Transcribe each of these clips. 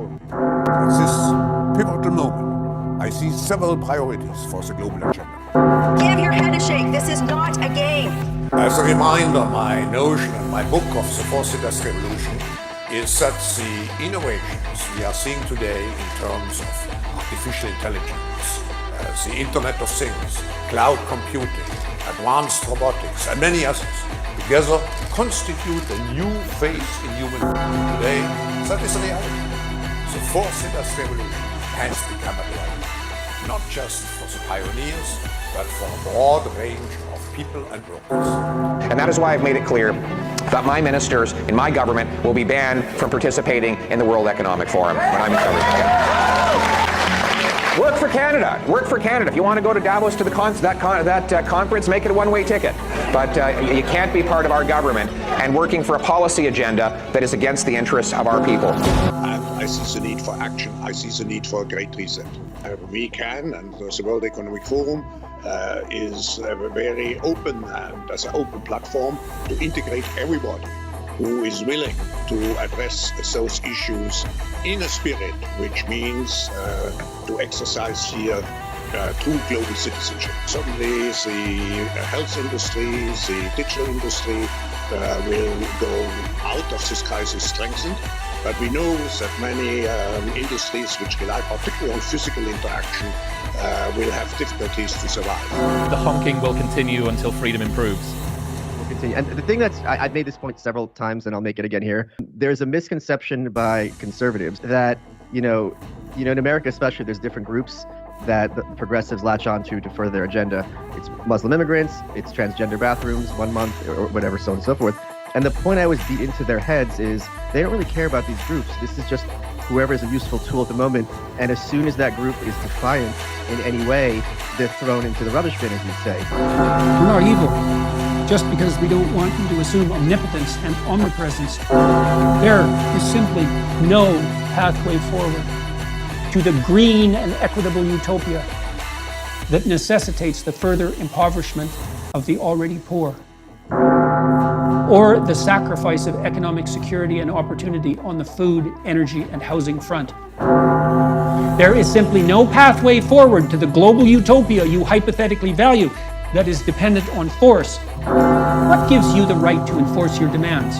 Forum. At this pivotal moment, I see several priorities for the global agenda. Give your head a shake. This is not a game. As a reminder, my notion and my book of the Fourth Industrial Revolution is that the innovations we are seeing today in terms of artificial intelligence, the Internet of Things, cloud computing, advanced robotics, and many others, together constitute a new phase in human life. Today, that is a reality. The Fourth Industrial Revolution has become a reality, not just for the pioneers, but for a broad range of people and workers. And that is why I've made it clear that my ministers in my government will be banned from participating in the World Economic Forum when I'm in government. Work for Canada. Work for Canada. If you want to go to Davos to the conference, make it a one-way ticket. But you can't be part of our government and working for a policy agenda that is against the interests of our people. And I see the need for action. I see the need for a great reset. We can, and the World Economic Forum is very open and as an open platform to integrate everybody who is willing to address those issues in a spirit, which means to exercise here true global citizenship. Certainly the health industry, the digital industry will go out of this crisis strengthened. But we know that many industries which rely particularly on physical interaction will have difficulties to survive. The honking will continue until freedom improves. Continue. And the thing that's, I've made this point several times and I'll make it again here. There's a misconception by conservatives that, in America especially, there's different groups that the progressives latch onto to further their agenda. It's Muslim immigrants, it's transgender bathrooms, 1 month, or whatever, so on and so forth. And the point I always beat into their heads is they don't really care about these groups. This is just whoever is a useful tool at the moment. And as soon as that group is defiant in any way, they're thrown into the rubbish bin, as you say. We're not evil just because we don't want you to assume omnipotence and omnipresence. There is simply no pathway forward to the green and equitable utopia that necessitates the further impoverishment of the already poor, or the sacrifice of economic security and opportunity on the food, energy, and housing front. There is simply no pathway forward to the global utopia you hypothetically value that is dependent on force. What gives you the right to enforce your demands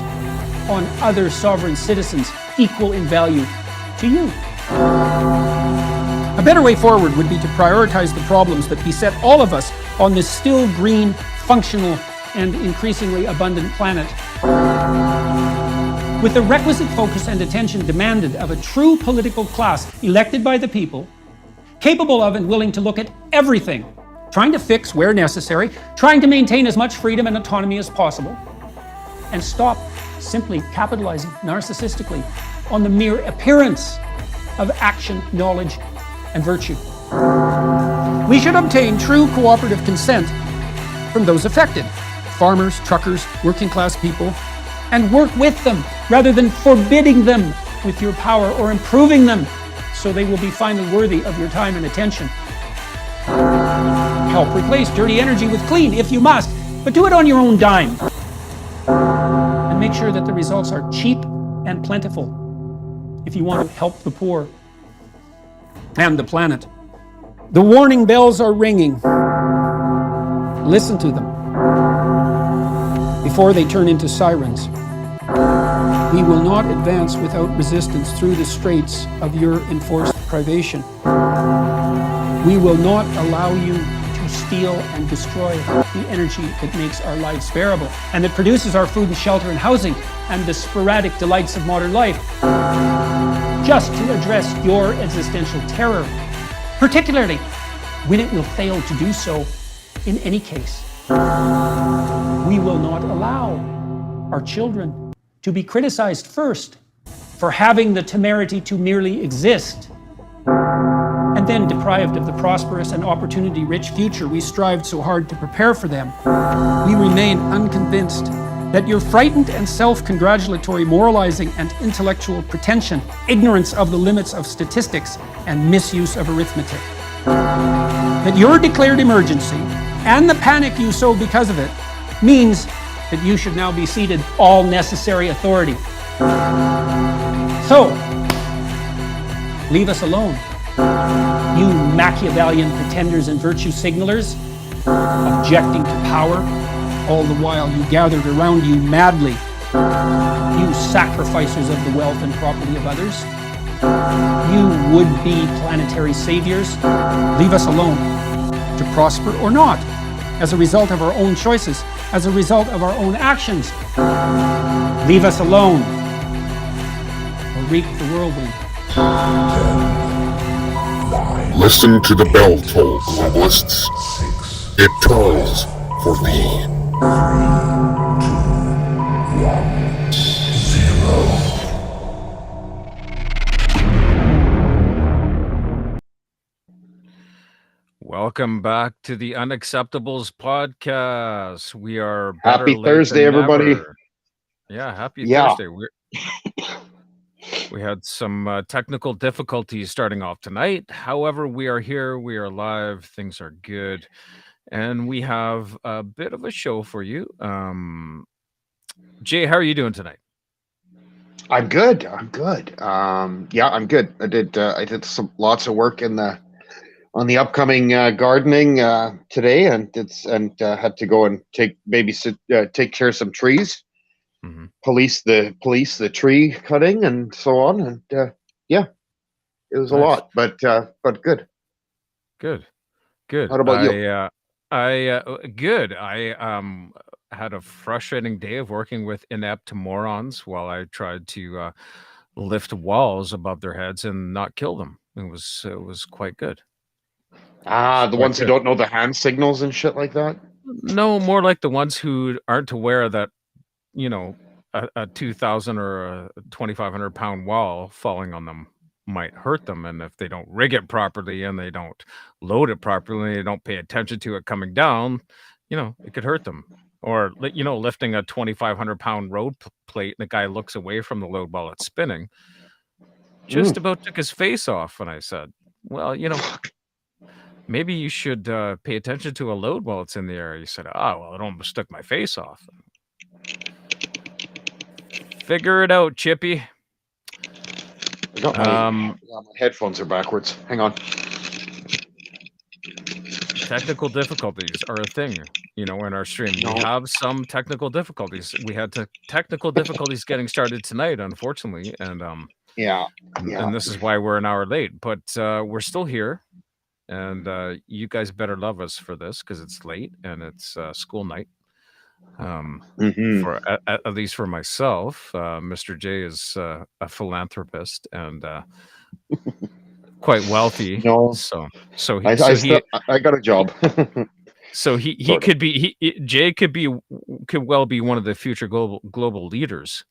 on other sovereign citizens equal in value to you? A better way forward would be to prioritize the problems that beset all of us on this still green, functional, and increasingly abundant planet, with the requisite focus and attention demanded of a true political class elected by the people, capable of and willing to look at everything, trying to fix where necessary, trying to maintain as much freedom and autonomy as possible, and stop simply capitalizing narcissistically on the mere appearance of action, knowledge, and virtue. We should obtain true cooperative consent from those affected, farmers, truckers, working class people, and work with them rather than forbidding them with your power or improving them so they will be finally worthy of your time and attention. Help replace dirty energy with clean if you must, but do it on your own dime. And make sure that the results are cheap and plentiful if you want to help the poor and the planet. The warning bells are ringing. Listen to them before they turn into sirens. We will not advance without resistance through the straits of your enforced privation. We will not allow you to steal and destroy the energy that makes our lives bearable and that produces our food and shelter and housing and the sporadic delights of modern life, just to address your existential terror, particularly when it will fail to do so in any case. We will not allow our children to be criticized first for having the temerity to merely exist, and then deprived of the prosperous and opportunity-rich future we strived so hard to prepare for them. We remain unconvinced that your frightened and self-congratulatory moralizing and intellectual pretension, ignorance of the limits of statistics, and misuse of arithmetic, that your declared emergency and the panic you sow because of it means that you should now be ceded all necessary authority. So, Leave us alone. You Machiavellian pretenders and virtue signalers, objecting to power, all the while you gathered around you madly. You sacrificers of the wealth and property of others. You would-be planetary saviors, leave us alone. To prosper or not, as a result of our own choices, as a result of our own actions. Leave us alone, or reap the whirlwind. Listen to the bell toll, globalists. It tolls for thee. Welcome back to the Unacceptables podcast. We are better Happy late Thursday, than everybody. never. Yeah, happy Yeah. Thursday. We had some technical difficulties starting off tonight. However, we are here. We are live. Things are good. And we have a bit of a show for you. Jay, how are you doing tonight? I'm good. I'm good. Yeah, I'm good. I did some lots of work on the upcoming gardening today, and had to go and take care of some trees, police the tree cutting and so on, and yeah, it was a lot, but good. Good. How about you? Good. I had a frustrating day of working with inept morons while I tried to lift walls above their heads and not kill them. It was quite good. The ones who don't know the hand signals and shit like that? No, more like the ones who aren't aware that, a 2,000 or a 2,500 pound wall falling on them might hurt them. And if they don't rig it properly and they don't load it properly, they don't pay attention to it coming down, it could hurt them. Or, lifting a 2,500 pound road plate and the guy looks away from the load while it's spinning. Just about took his face off. And I said, well, maybe you should pay attention to a load while it's in the air. He said, it almost took my face off. Figure it out, Chippy. My headphones are backwards. Hang on. Technical difficulties are a thing, in our stream. We have some technical difficulties. We had technical difficulties getting started tonight, unfortunately. And Yeah. And this is why we're an hour late. But we're still here. And you guys better love us for this because it's late and it's school night. For at least for myself, Mr. J is a philanthropist and quite wealthy. No. So I got a job. So he could be Jay could well be one of the future global leaders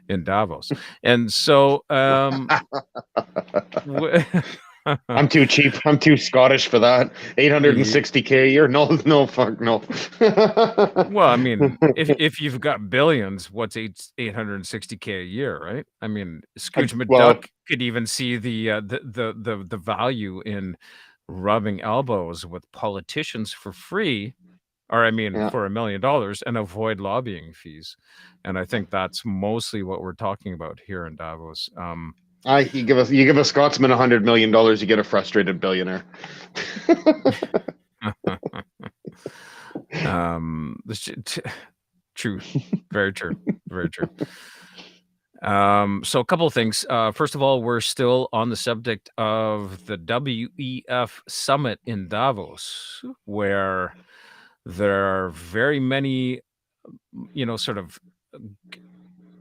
in Davos. And so I'm too cheap. I'm too Scottish for that. 860K a year? No, fuck no. Well, I mean, if you've got billions, what's 860K a year, right? I mean, Scrooge McDuck could even see the value in rubbing elbows with politicians for free, or for $1 million and avoid lobbying fees. And I think that's mostly what we're talking about here in Davos. You give a Scotsman $100 million, you get a frustrated billionaire. True, very true, very true. So a couple of things. First of all, we're still on the subject of the WEF summit in Davos, where there are very many, sort of,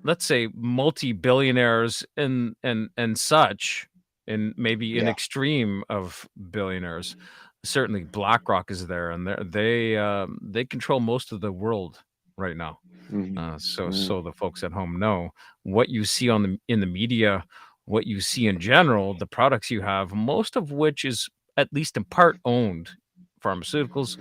let's say, multi-billionaires and such, and maybe an extreme of billionaires. Certainly BlackRock is there, and they control most of the world right now. So the folks at home know what you see in the media, what you see in general, the products you have, most of which is at least in part owned. Pharmaceuticals,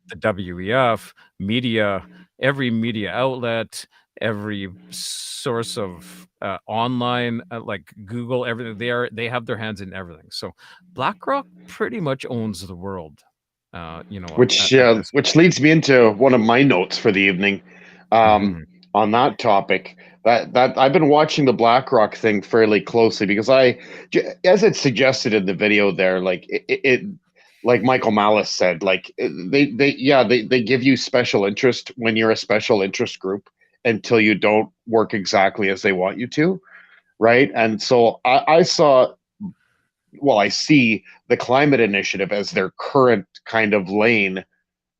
the WEF, media, every media outlet, every source of online, like Google, everything. They have their hands in everything. So BlackRock pretty much owns the world. Which leads me into one of my notes for the evening. On that topic, that I've been watching the BlackRock thing fairly closely because as it's suggested in the video there, like it like Michael Malice said, like they give you special interest when you're a special interest group until you don't work exactly as they want you to, right? And so I see the climate initiative as their current kind of lane,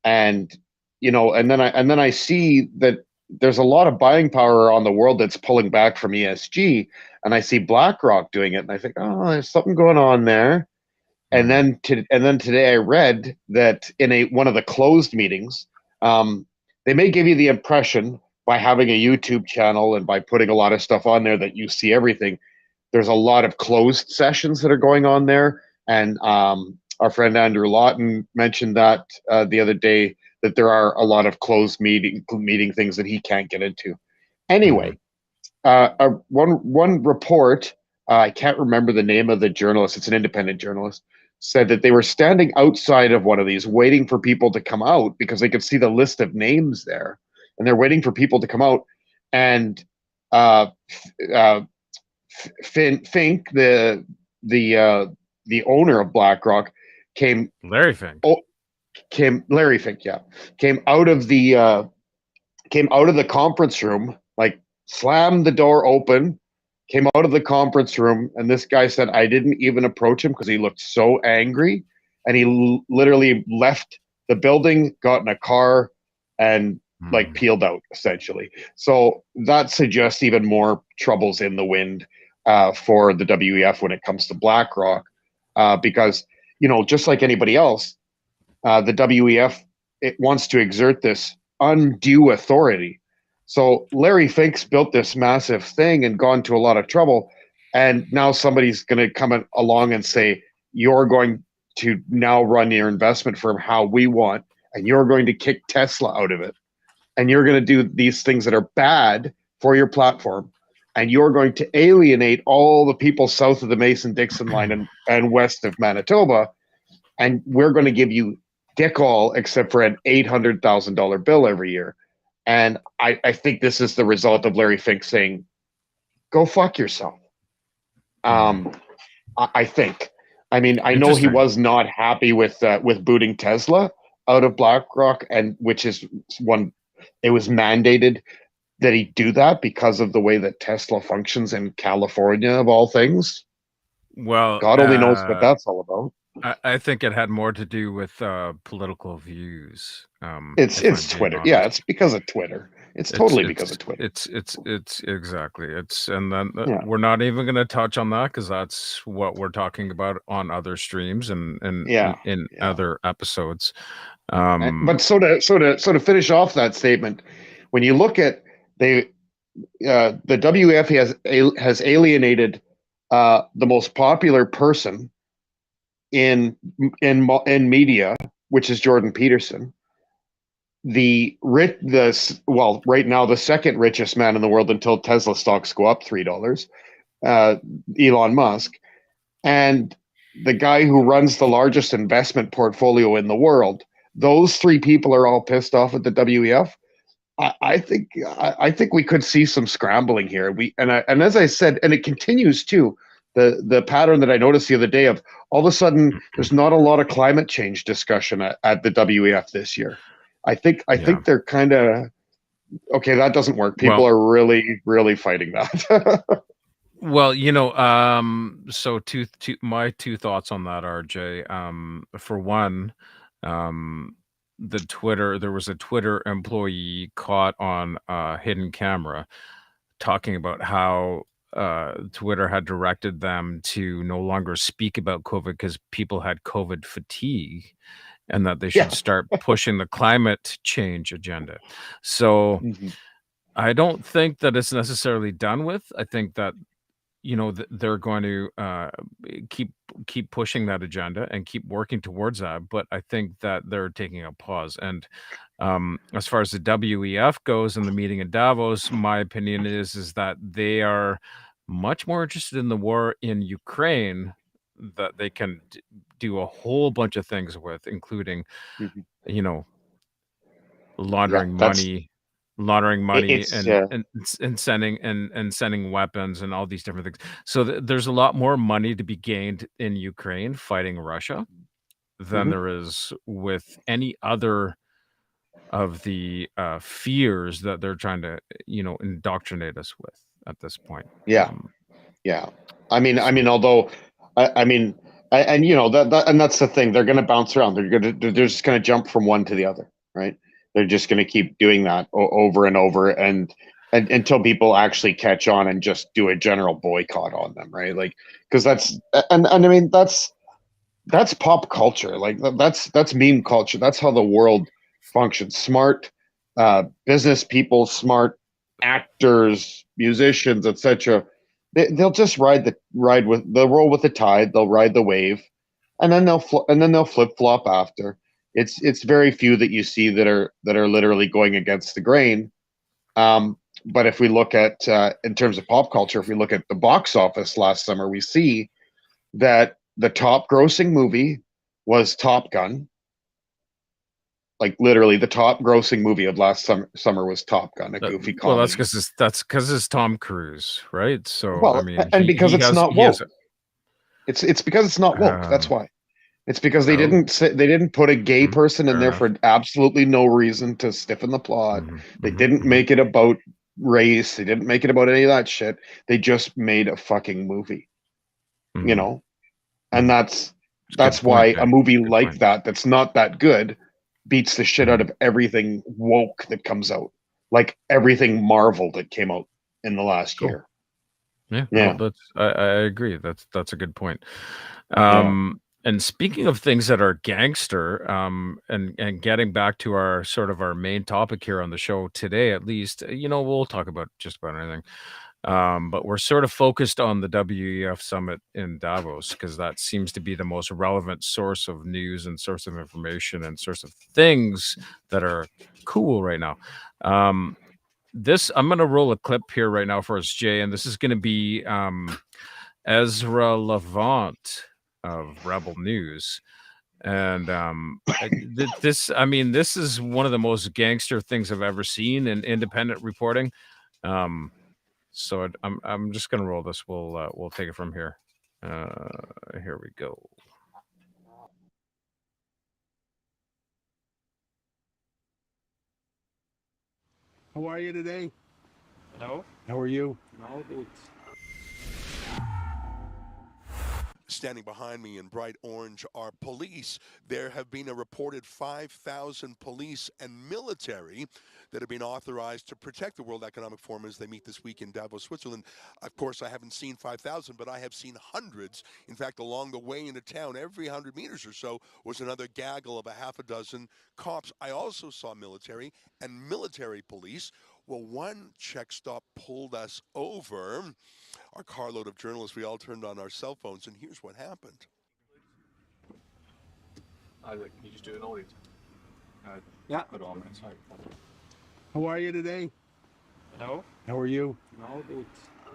and and then I see that there's a lot of buying power on the world that's pulling back from ESG, and I see BlackRock doing it, and I think, oh, there's something going on there. And then today I read that in one of the closed meetings, they may give you the impression by having a YouTube channel and by putting a lot of stuff on there that you see everything. There's a lot of closed sessions that are going on there, and our friend Andrew Lawton mentioned that the other day, that there are a lot of closed meeting things that he can't get into. Anyway, one report, I can't remember the name of the journalist, it's an independent journalist, said that they were standing outside of one of these waiting for people to come out because they could see the list of names there, and they're waiting for people to come out. And Fink, the owner of BlackRock, Larry Fink. Larry Fink, yeah, came out of the conference room, like slammed the door open, came out of the conference room, and this guy said, I didn't even approach him because he looked so angry, and he literally left the building, got in a car, and like peeled out, essentially. So that suggests even more troubles in the wind for the WEF when it comes to BlackRock, because just like anybody else, the WEF, it wants to exert this undue authority. So Larry Fink's built this massive thing and gone to a lot of trouble, and now somebody's going to come along and say, you're going to now run your investment firm how we want, and you're going to kick Tesla out of it, and you're going to do these things that are bad for your platform, and you're going to alienate all the people south of the Mason-Dixon line and west of Manitoba, and we're going to give you dick all except for an $800,000 bill every year. And I think this is the result of Larry Fink saying, go fuck yourself. I think. I mean, I know he was not happy with booting Tesla out of BlackRock, and which is it was mandated that he do that because of the way that Tesla functions in California, of all things. Well, God only knows what that's all about. I think it had more to do with political views. It's Twitter. Honest. Yeah, it's because of Twitter. It's totally because of Twitter. It's exactly. And then we're not even going to touch on that because that's what we're talking about on other streams and in other episodes. But so to finish off that statement, when you look at the WEF has alienated the most popular person in media, which is Jordan Peterson, right now the second richest man in the world until Tesla stocks go up $3, Elon Musk, and the guy who runs the largest investment portfolio in the world. Those three people are all pissed off at the WEF. I think we could see some scrambling here. And as I said, and it continues too. The pattern that I noticed the other day of all of a sudden there's not a lot of climate change discussion at the WEF this year. I think they're kind of okay. That doesn't work. People are really, really fighting that. Well, so my two thoughts on that, RJ. For one, there was a Twitter employee caught on hidden camera talking about how Twitter had directed them to no longer speak about COVID because people had COVID fatigue, and that they should start pushing the climate change agenda. So I don't think that it's necessarily done with. I think that they're going to keep pushing that agenda and keep working towards that. But I think that they're taking a pause. And as far as the WEF goes in the meeting in Davos, my opinion is that they are much more interested in the war in Ukraine that they can do a whole bunch of things with, including, laundering money, laundering money It's and sending weapons and all these different things. So there's a lot more money to be gained in Ukraine fighting Russia than Mhm. there is with any other of the fears that they're trying to, indoctrinate us with at this point. Yeah. Yeah. I mean, although, I mean, and and that's the thing. They're going to bounce around. They're just going to jump from one to the other, right? They're just going to keep doing that over and over, and until people actually catch on and just do a general boycott on them, right? Like, because and I mean, that's pop culture. Like, that's meme culture. That's how the world functions. Smart business people, smart actors, musicians, etc. They'll just they'll roll with the tide. They'll ride the wave, and then they'll flip flop after. It's very few that you see that are literally going against the grain. But if we look at in terms of pop culture, if we look at the box office last summer, we see that the top grossing movie was Top Gun. Like, literally, the top grossing movie of last summer was Top Gun, a goofy comedy. Well, that's because it's Tom Cruise, right? So Well, I mean, and because it's not woke. It's because it's not woke. That's why. It's because they didn't put a gay person in there for absolutely no reason to stiffen the plot. They didn't make it about race. They didn't make it about any of that shit. They just made a fucking movie. You know? And that's why a movie like that's not that good beats the shit out of everything woke that comes out. Like everything Marvel that came out in the last year. Yeah. Yeah. No, I agree. That's a good point. And speaking of things that are gangster, and getting back to our sort of our main topic here on the show today, at least, we'll talk about just about anything. But we're sort of focused on the WEF summit in Davos because that seems to be the most relevant source of news and source of information and source of things that are cool right now. I'm going to roll a clip here right now for us, Jay, and this is going to be Ezra Levant of Rebel News. And this is one of the most gangster things I've ever seen in independent reporting. So I'm just gonna roll this. We'll take it from here. Here we go. How are you today? Hello. How are you? No, good. Standing behind me in bright orange are police. There have been a reported 5,000 police and military that have been authorized to protect the World Economic Forum as they meet this week in Davos, Switzerland. Of course, I haven't seen 5,000, but I have seen hundreds. In fact, along the way into town, every 100 meters or so was another gaggle of a half a dozen cops. I also saw military and military police. Well, one check stop pulled us over. Our carload of journalists, we all turned on our cell phones, and here's what happened. You just do an audit. Yeah. How are you today? Hello. How are you? No, good.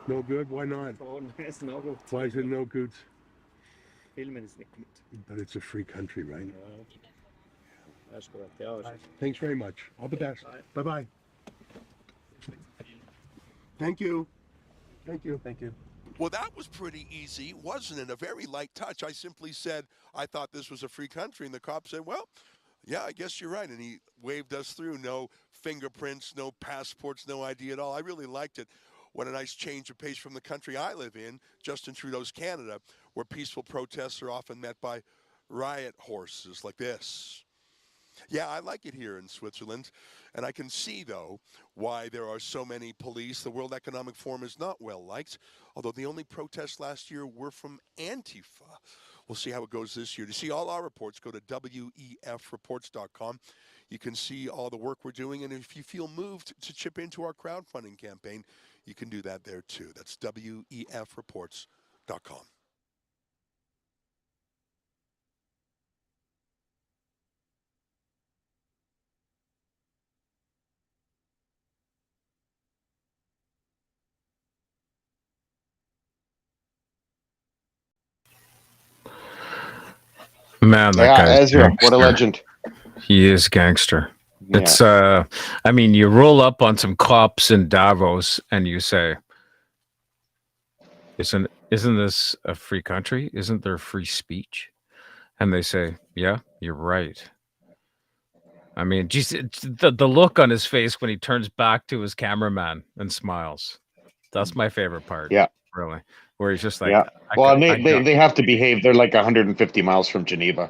No good? Why not? It's no good. Why is it no good? Filmen is not good. But it's a free country, right? That's correct. Yeah. Thanks very much. All the best. Bye-bye. Thank you. Thank you. Thank you. Well, that was pretty easy, wasn't it? A very light touch. I simply said, I thought this was a free country. And the cop said, well, yeah, I guess you're right. And he waved us through. No fingerprints, no passports, no ID at all. I really liked it. What a nice change of pace from the country I live in, Justin Trudeau's Canada, where peaceful protests are often met by riot horses like this. Yeah, I like it here in Switzerland, and I can see, though, why there are so many police. The World Economic Forum is not well liked, although the only protests last year were from Antifa. We'll see how it goes this year. To see all our reports, go to WEFreports.com. You can see all the work we're doing, and if you feel moved to chip into our crowdfunding campaign, you can do that there, too. That's WEFreports.com. Man, that guy's Ezra, gangster. what a legend. He is gangster. It's I mean, you roll up on some cops in Davos and you say, isn't this a free country? Isn't there free speech? And they say, yeah, you're right. I mean, geez, the look on his face when he turns back to his cameraman and smiles. That's my favorite part. Yeah. Really. Where he's just like, Yeah. Well, they have to behave. They're like 150 miles from Geneva.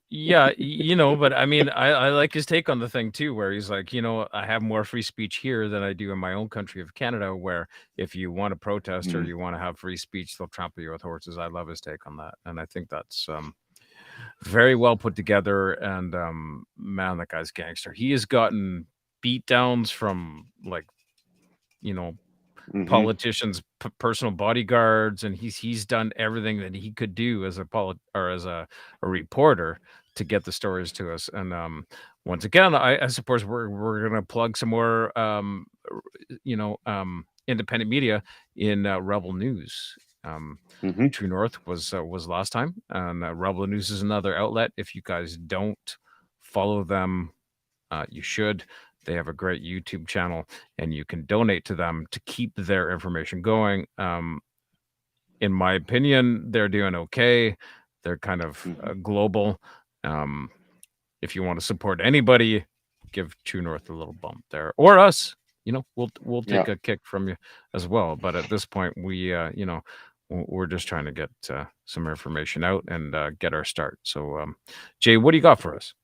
yeah, you know, but I mean, I like his take on the thing too, where he's like, you know, I have more free speech here than I do in my own country of Canada, where if you want to protest or you want to have free speech, they'll trample you with horses. I love his take on that. And I think that's very well put together. And man, that guy's gangster. He has gotten beat downs from like, you know, politicians' personal bodyguards, and he's done everything that he could do as a reporter to get the stories to us. And once again, I suppose we're gonna plug some more independent media in Rebel News. True North was last time, and Rebel News is another outlet. If you guys don't follow them, you should. They have a great YouTube channel, and you can donate to them to keep their information going. In my opinion, they're doing okay. They're kind of global. If you want to support anybody, give True North a little bump there, or us. You know, we'll take a kick from you as well. But at this point, we we're just trying to get some information out and get our start. So, Jay, what do you got for us?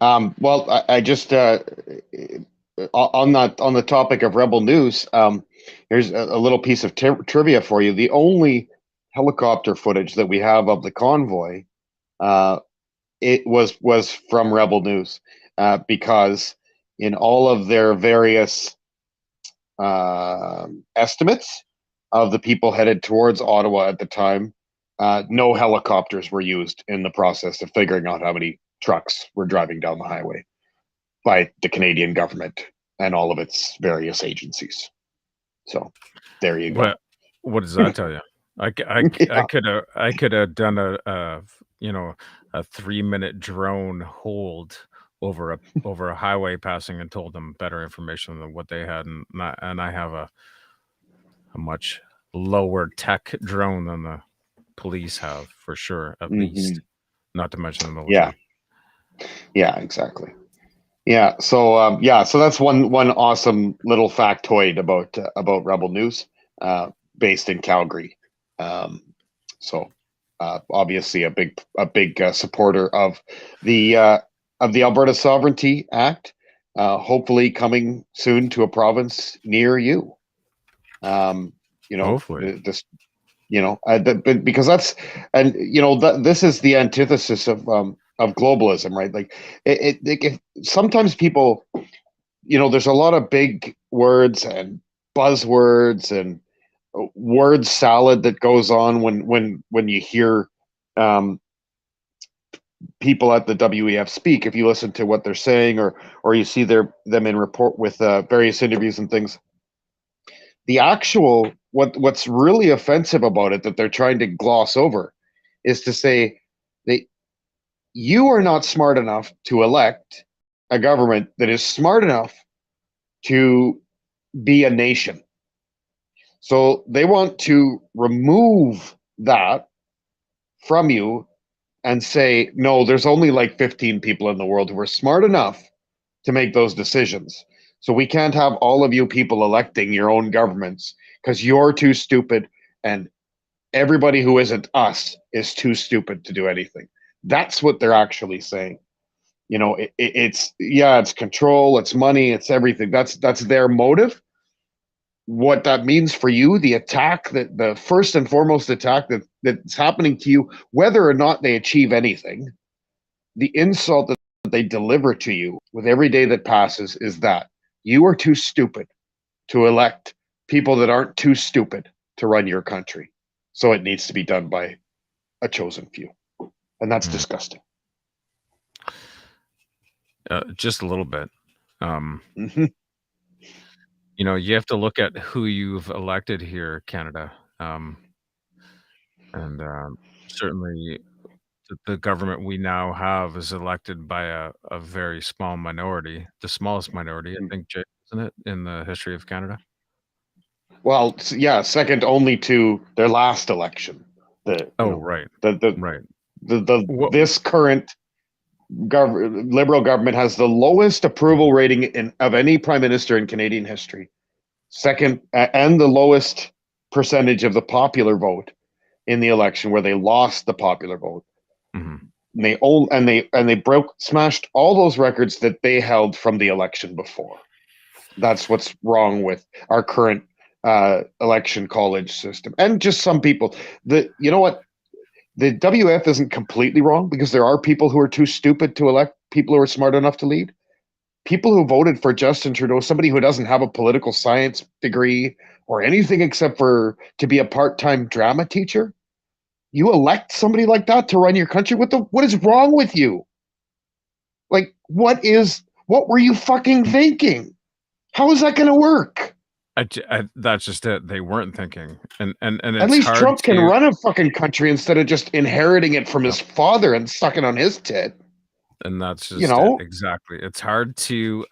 Well, I just on the topic of Rebel News, here's a little piece of trivia for you. The only helicopter footage that we have of the convoy, it was from Rebel News, because in all of their various estimates of the people headed towards Ottawa at the time, no helicopters were used in the process of figuring out how many trucks were driving down the highway by the Canadian government and all of its various agencies. So there you go. What does that tell you? I could have done a 3-minute drone hold over a highway passing and told them better information than what they had, and I have a much lower tech drone than the police have, for sure, at least. Not to mention the military. Yeah, exactly. Yeah, so so that's one awesome little factoid about Rebel News, based in Calgary. So obviously a big supporter of the Alberta Sovereignty Act, hopefully coming soon to a province near you. Hopefully. Because that's, and this is the antithesis of globalism, right? Like it sometimes people, there's a lot of big words and buzzwords and word salad that goes on when you hear people at the WEF speak. If you listen to what they're saying, or you see them in report with various interviews and things, the actual what's really offensive about it that they're trying to gloss over is to say that you are not smart enough to elect a government that is smart enough to be a nation. So they want to remove that from you and say, no, there's only like 15 people in the world who are smart enough to make those decisions. So we can't have all of you people electing your own governments because you're too stupid, and everybody who isn't us is too stupid to do anything. That's what they're actually saying. It's control, it's money, it's everything. That's their motive. What that means for you, the attack, the first and foremost attack that's happening to you, whether or not they achieve anything, the insult that they deliver to you with every day that passes is that you are too stupid to elect people that aren't too stupid to run your country. So it needs to be done by a chosen few. And that's disgusting. Just a little bit. You have to look at who you've elected here, Canada. And certainly the government we now have is elected by a very small minority, the smallest minority, I think, Jay, isn't it, in the history of Canada? Well, yeah, second only to their last election. Right. This current Liberal government has the lowest approval rating of any prime minister in Canadian history. Second, and the lowest percentage of the popular vote in the election, where they lost the popular vote. Mm-hmm. And they smashed all those records that they held from the election before. That's what's wrong with our current election college system. And just some people, you know what? The WF isn't completely wrong, because there are people who are too stupid to elect people who are smart enough to lead. People who voted for Justin Trudeau, somebody who doesn't have a political science degree or anything except for to be a part-time drama teacher, you elect somebody like that to run your country? What is wrong with you? Like, what were you fucking thinking? How is that going to work? That's just it. They weren't thinking, and at least Trump can run a fucking country instead of just inheriting it from his father and sucking on his tit. And that's just it. Exactly. It's hard to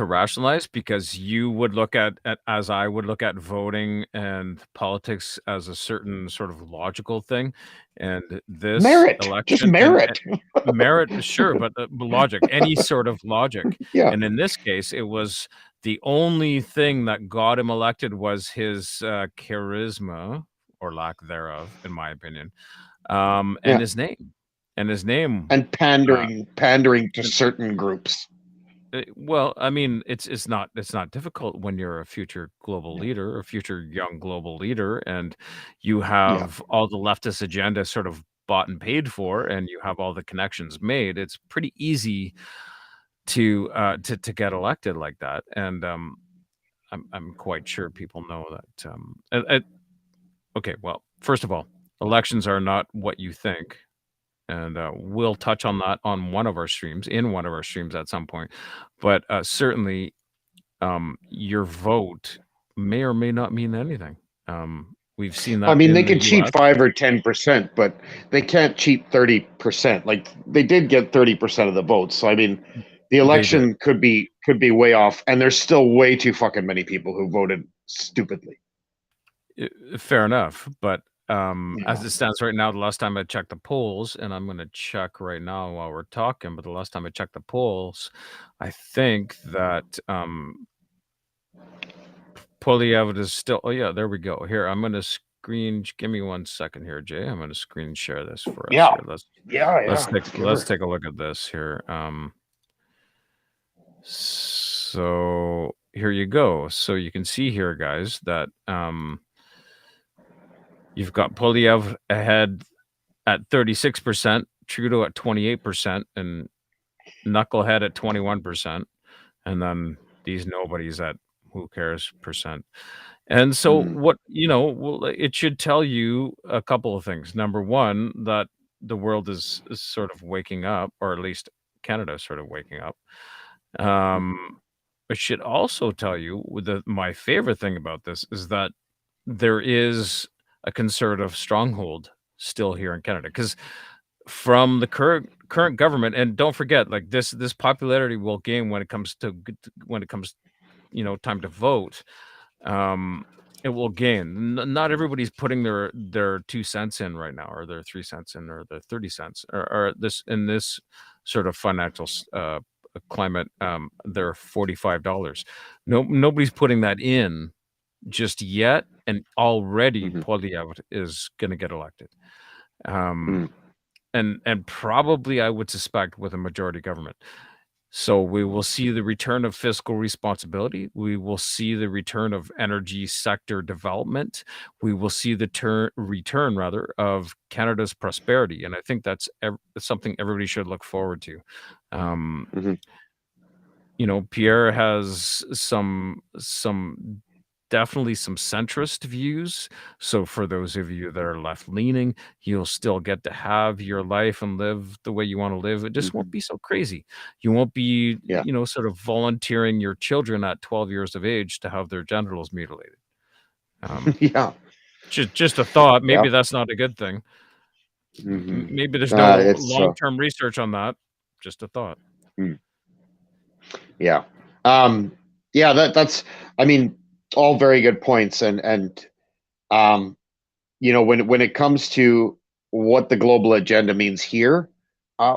rationalize, because you would look at as I would look at voting and politics as a certain sort of logical thing, and this election, just merit, merit, sure, but logic, any sort of logic. Yeah. And in this case, it was the only thing that got him elected was his charisma, or lack thereof, in my opinion, and his name. And pandering to certain groups. Well, I mean, it's not difficult when you're a future global leader, a future young global leader, and you have all the leftist agenda sort of bought and paid for, and you have all the connections made. It's pretty easy to get elected like that, and I'm quite sure people know that. Okay, well, first of all, elections are not what you think. And we'll touch on that on one of our streams at some point. But certainly, your vote may or may not mean anything. We've seen that. I mean, they could cheat 5 or 10%, but they can't cheat 30%. Like, they did get 30% of the votes. So I mean, the election could be way off, and there's still way too fucking many people who voted stupidly. Fair enough, but as it stands right now, the last time I checked the polls, and I'm going to check right now while we're talking, but the last time I checked the polls, I think that Poilievre is still. Oh yeah, there we go. Here, I'm going to give me 1 second here, Jay. I'm going to screen share this for us. Yeah. Here. Let's take a look at this here. So here you go. So you can see here, guys, that you've got Poilievre ahead at 36%, Trudeau at 28%, and Knucklehead at 21%, and then these nobodies at who cares percent. And so it should tell you a couple of things. Number one, that the world is sort of waking up, or at least Canada is sort of waking up. It should also tell you my favorite thing about this is that there is a conservative stronghold still here in Canada, because from the current government, and don't forget, like this popularity will gain when it comes time to vote. It will gain. Not everybody's putting their 2 cents in right now, or their 3 cents in, or their 30 cents, or this in this sort of financial climate. They're $45. Nobody's putting that in just yet, and already Poilievre is going to get elected, and probably, I would suspect, with a majority government. So we will see the return of fiscal responsibility. We will see the return of energy sector development. We will see the return of Canada's prosperity, and I think that's something everybody should look forward to. Pierre has some definitely some centrist views. So for those of you that are left leaning, you'll still get to have your life and live the way you want to live. It just won't be so crazy. You won't be, sort of volunteering your children at 12 years of age to have their genitals mutilated. Yeah. Just a thought. Maybe that's not a good thing. Maybe there's no It's long-term research on that. Just a thought. Yeah. That's, I mean, all very good points. And when it comes to what the global agenda means here,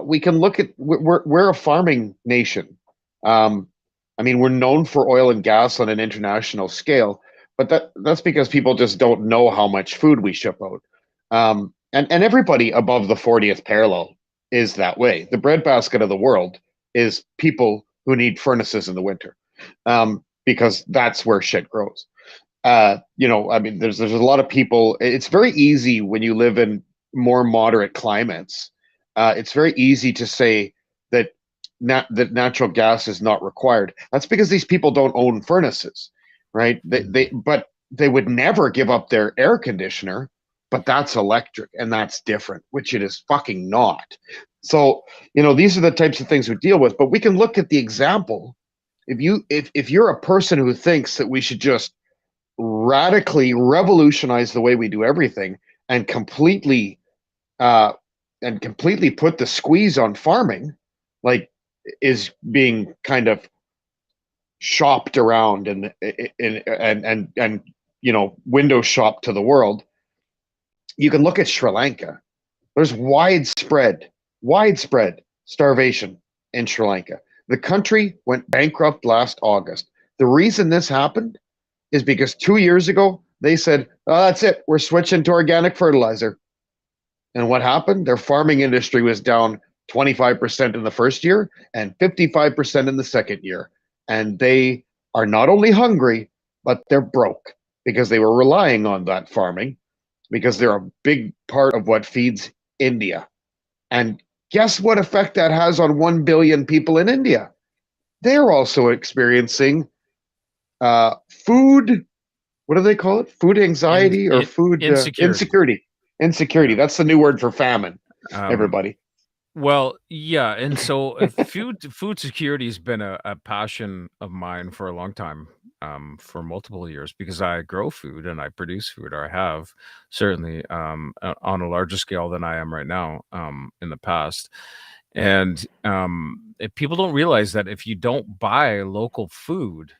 we can look at, we're a farming nation. I mean, we're known for oil and gas on an international scale, but that's because people just don't know how much food we ship out. And everybody above the 40th parallel is that way. The breadbasket of the world is people who need furnaces in the winter, because that's where shit grows. I mean, there's a lot of people. It's very easy when you live in more moderate climates. It's very easy to say that natural gas is not required. That's because these people don't own furnaces, right? But they would never give up their air conditioner, but that's electric and that's different, which it is fucking not. So, these are the types of things we deal with, but we can look at the example. If you're a person who thinks that we should just radically revolutionize the way we do everything and completely put the squeeze on farming, like is being kind of shopped around and window shopped to the world. You can look at Sri Lanka. There's widespread starvation in Sri Lanka. The country went bankrupt last August. The reason this happened is because 2 years ago, they said, oh, that's it. We're switching to organic fertilizer. And what happened? Their farming industry was down 25% in the first year and 55% in the second year. And they are not only hungry, but they're broke because they were relying on that farming, because they're a big part of what feeds India. And guess what effect that has on 1 billion people in India? They're also experiencing food, what do they call it? Food anxiety or food insecurity. Insecurity. That's the new word for famine, everybody. Well, yeah, and so food security has been a passion of mine for a long time, for multiple years, because I grow food and I produce food, or I have certainly on a larger scale than I am right now in the past. And if people don't realize that if you don't buy local food,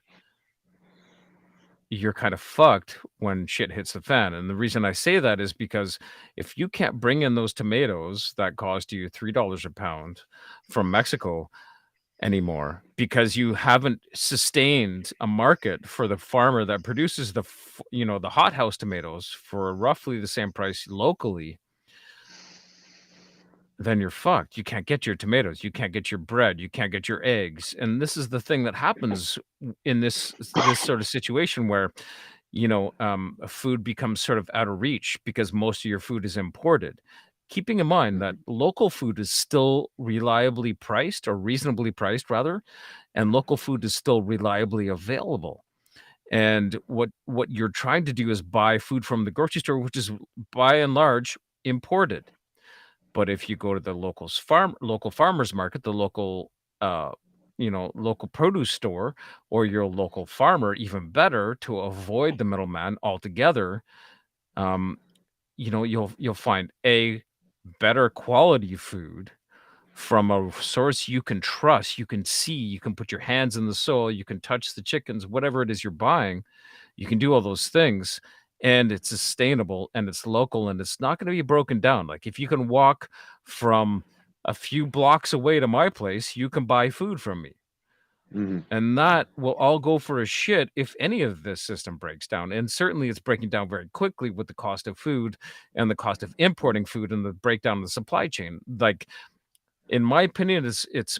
you're kind of fucked when shit hits the fan. And the reason I say that is because if you can't bring in those tomatoes that cost you $3 a pound from Mexico anymore, because you haven't sustained a market for the farmer that produces the hothouse tomatoes for roughly the same price locally, then you're fucked. You can't get your tomatoes, you can't get your bread, you can't get your eggs. And this is the thing that happens in this sort of situation where food becomes sort of out of reach because most of your food is imported. Keeping in mind that local food is still reliably priced, or reasonably priced rather, and local food is still reliably available. And what you're trying to do is buy food from the grocery store, which is by and large imported. But if you go to the local farmers market, the local local produce store, or your local farmer, even better, to avoid the middleman altogether, you'll find a better quality food from a source you can trust, you can see, you can put your hands in the soil, you can touch the chickens, whatever it is you're buying, you can do all those things. And it's sustainable and it's local and it's not going to be broken down. Like if you can walk from a few blocks away to my place, you can buy food from me. And that will all go for a shit if any of this system breaks down. And certainly it's breaking down very quickly with the cost of food and the cost of importing food and the breakdown of the supply chain. Like, in my opinion, it's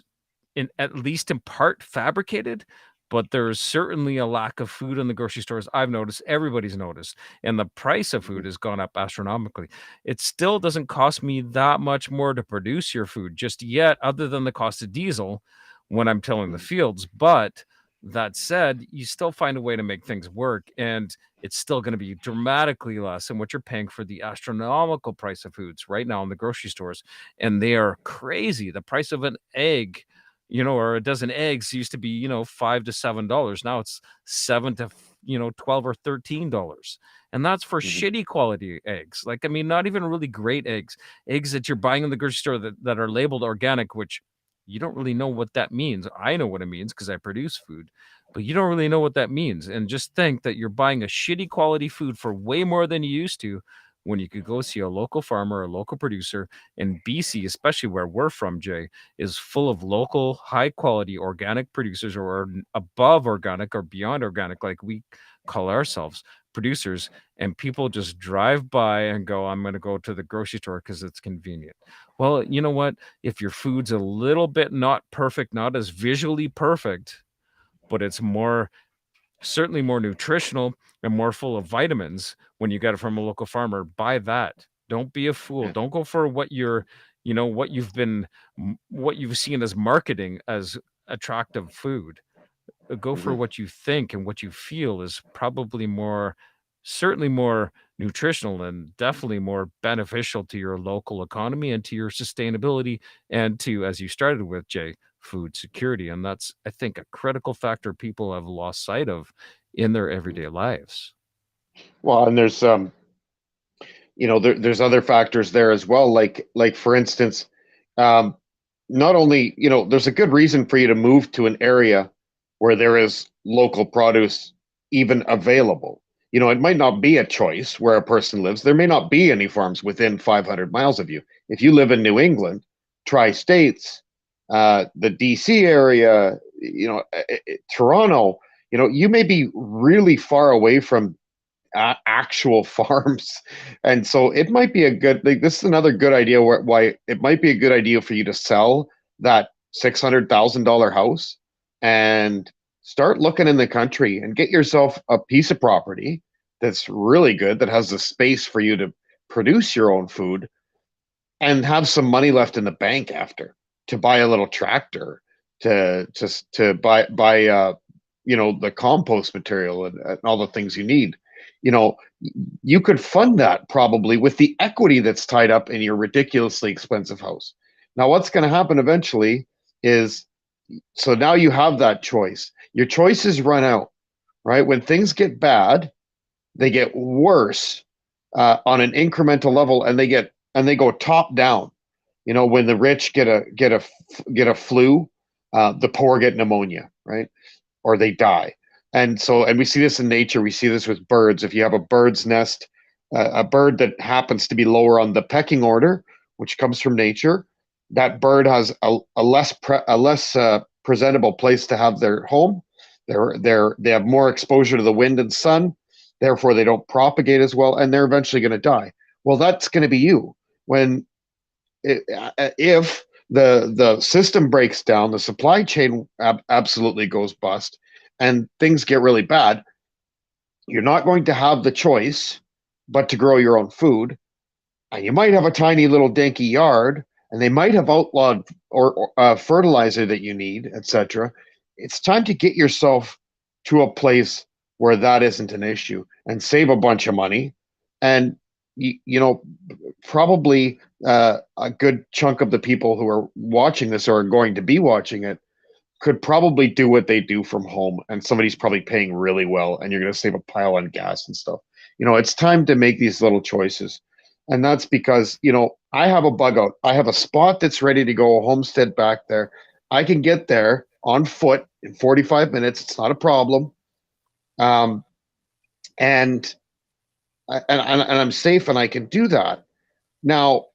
at least in part fabricated, but there is certainly a lack of food in the grocery stores. I've noticed, everybody's noticed, and the price of food has gone up astronomically. It still doesn't cost me that much more to produce your food just yet, other than the cost of diesel when I'm tilling the fields. But that said, you still find a way to make things work, and it's still going to be dramatically less than what you're paying for the astronomical price of foods right now in the grocery stores. And they are crazy. The price of an egg, or a dozen eggs used to be, $5 to $7. Now it's $7 to $12 or $13. And that's for shitty quality eggs. Like, I mean, not even really great eggs that you're buying in the grocery store that are labeled organic, which you don't really know what that means. I know what it means because I produce food, but you don't really know what that means. And just think that you're buying a shitty quality food for way more than you used to, when you could go see a local farmer, a local producer. In BC, especially where we're from, Jay, is full of local, high quality organic producers, or above organic or beyond organic, like we call ourselves, producers. And people just drive by and go, I'm going to go to the grocery store because it's convenient. Well, you know what? If your food's a little bit not perfect, not as visually perfect, but it's certainly more nutritional and more full of vitamins when you get it from a local farmer, buy that. Don't be a fool. Don't go for what you've seen as marketing as attractive food. Go for what you think and what you feel is probably certainly more nutritional and definitely more beneficial to your local economy and to your sustainability, and to, as you started with, Jay, food security. And that's, I think, a critical factor people have lost sight of in their everyday lives. Well, and there's there's other factors there as well. Like for instance, not only, there's a good reason for you to move to an area where there is local produce even available. It might not be a choice where a person lives. There may not be any farms within 500 miles of you. If you live in New England, tri-states, the DC area, Toronto, you may be really far away from actual farms. And so it might be this is another good idea why it might be a good idea for you to sell that $600,000 house and start looking in the country and get yourself a piece of property that's really good, that has the space for you to produce your own food, and have some money left in the bank after to buy a little tractor, to buy the compost material and all the things you need. You could fund that probably with the equity that's tied up in your ridiculously expensive house. Now, what's going to happen eventually is, so now you have that choice. Your choices run out, right? When things get bad, they get worse on an incremental level, and they go top down. When the rich get a flu, the poor get pneumonia, right? Or they die. And we see this in nature. We see this with birds. If you have a bird's nest, a bird that happens to be lower on the pecking order, which comes from nature, that bird has a less presentable place to have their home. They have more exposure to the wind and sun. Therefore, they don't propagate as well, and they're eventually going to die. Well, that's going to be you. If the system breaks down, the supply chain absolutely goes bust, and things get really bad, you're not going to have the choice but to grow your own food. And you might have a tiny little dinky yard, and they might have outlawed or fertilizer that you need, etc. It's time to get yourself to a place where that isn't an issue and save a bunch of money. And probably a good chunk of the people who are watching this or are going to be watching it could probably do what they do from home, and somebody's probably paying really well, and you're going to save a pile on gas and stuff. It's time to make these little choices. And that's because, I have a bug out. I have a spot that's ready to go, a homestead back there. I can get there on foot in 45 minutes. It's not a problem. And I'm safe, and I can do that. Now,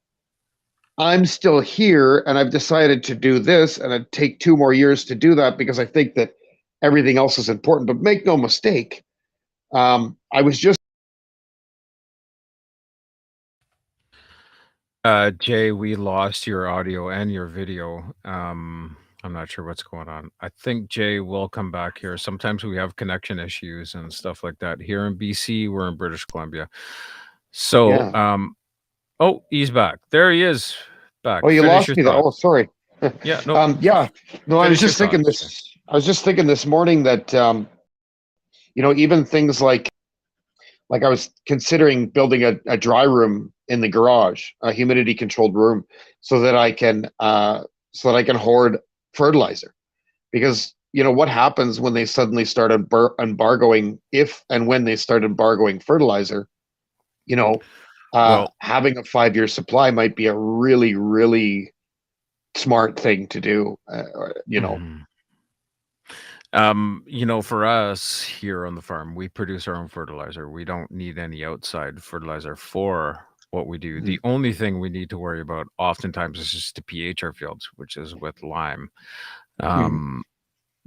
I'm still here, and I've decided to do this, and it'd take 2 more years to do that because I think that everything else is important. But make no mistake, I was just Jay, we lost your audio and your video. I'm not sure what's going on. I think Jay will come back here. Sometimes we have connection issues and stuff like that. Here in BC, we're in British Columbia. So, Yeah. Oh, he's back. There he is. Back. Oh, you Finish lost your me there. thought. Oh, sorry. Yeah. No. Yeah. No, I was Finish your just thinking thoughts. this. I was just thinking this morning that even things like I was considering building a dry room in the garage, a humidity controlled room, so that I can hoard fertilizer, because what happens when they suddenly start embargoing, if and when they start embargoing fertilizer, Well, having a 5-year supply might be a really, really smart thing to do, for us here on the farm, we produce our own fertilizer. We don't need any outside fertilizer for what we do. The only thing we need to worry about oftentimes is just to pH our fields, which is with lime.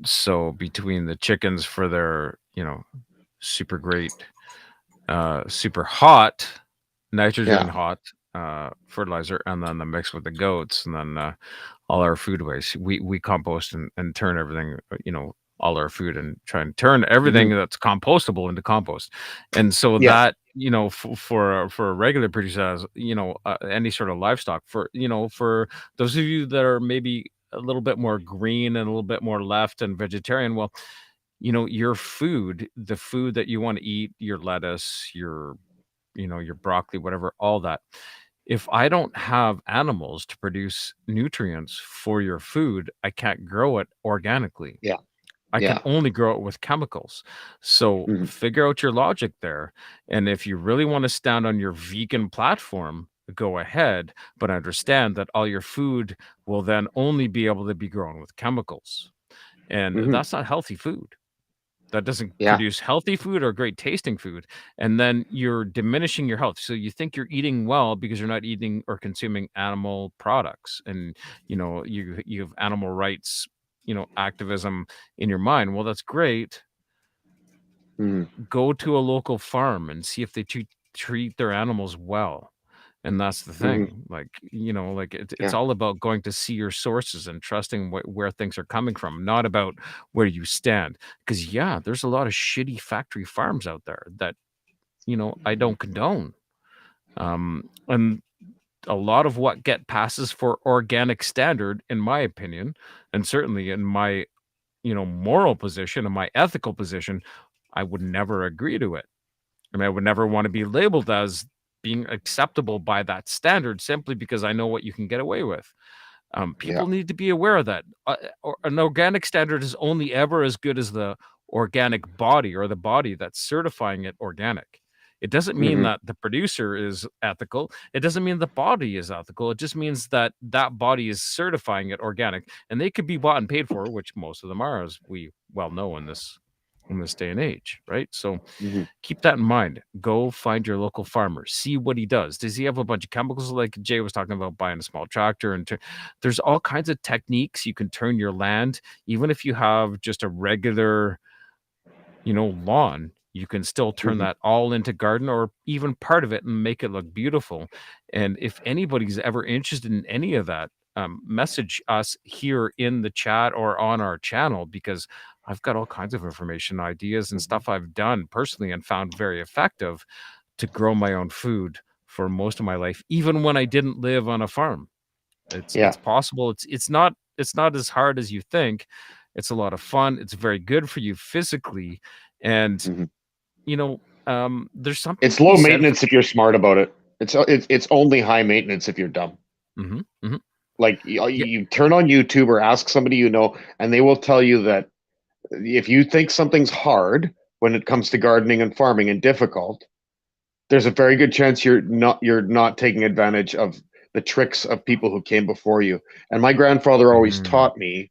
So between the chickens for their, super great, super hot, nitrogen hot fertilizer, and then the mix with the goats, and then all our food waste, we compost and turn everything, all our food, and try and turn everything that's compostable into compost. And so that, for a regular producer, as any sort of livestock, for those of you that are maybe a little bit more green and a little bit more left and vegetarian, well, your food, the food that you want to eat, your lettuce, your broccoli, whatever, all that, if I don't have animals to produce nutrients for your food, I can't grow it organically. I can only grow it with chemicals. So figure out your logic there. And if you really want to stand on your vegan platform, go ahead, but understand that all your food will then only be able to be grown with chemicals. And that's not healthy food. That doesn't produce healthy food or great tasting food. And then you're diminishing your health. So you think you're eating well because you're not eating or consuming animal products. And, you have animal rights, activism in your mind. Well, that's great. Go to a local farm and see if they treat their animals well. And that's the thing. It's all about going to see your sources and trusting where things are coming from, not about where you stand. Because there's a lot of shitty factory farms out there that, I don't condone. And a lot of what passes for organic standard, in my opinion, and certainly in my, moral position and my ethical position, I would never agree to it. I mean, I would never want to be labeled as being acceptable by that standard simply because I know what you can get away with. People need to be aware of that. An organic standard is only ever as good as the organic body, or the body that's certifying it organic. It doesn't mean that the producer is ethical. It doesn't mean the body is ethical. It just means that that body is certifying it organic, and they could be bought and paid for, which most of them are, as we well know in this day and age, right? So keep that in mind. Go find your local farmer, see what he does. Does he have a bunch of chemicals, like Jay was talking about, buying a small tractor? And there's all kinds of techniques you can turn your land. Even if you have just a regular, lawn, you can still turn that all into garden, or even part of it, and make it look beautiful. And if anybody's ever interested in any of that, message us here in the chat or on our channel, because I've got all kinds of information, ideas, and stuff I've done personally and found very effective to grow my own food for most of my life, even when I didn't live on a farm. It's possible. It's not as hard as you think. It's a lot of fun. It's very good for you physically, and there's something. It's low maintenance if you're smart about it. It's only high maintenance if you're dumb. Like you turn on YouTube or ask somebody and they will tell you that if you think something's hard when it comes to gardening and farming and difficult, there's a very good chance you're not taking advantage of the tricks of people who came before you. And my grandfather always taught me,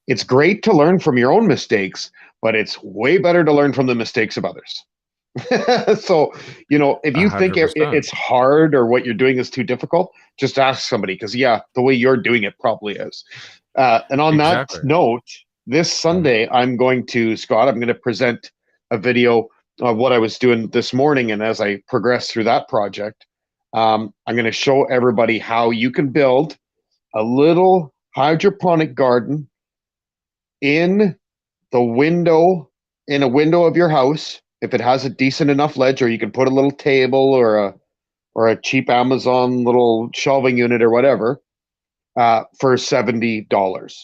it's great to learn from your own mistakes, but it's way better to learn from the mistakes of others. So, if you 100%. Think it's hard or what you're doing is too difficult, just ask somebody, because the way you're doing it probably is. And on that note, this Sunday, I'm going to present a video of what I was doing this morning. And as I progress through that project, I'm going to show everybody how you can build a little hydroponic garden in a window of your house, if it has a decent enough ledge, or you can put a little table or a cheap Amazon little shelving unit or whatever, for $70.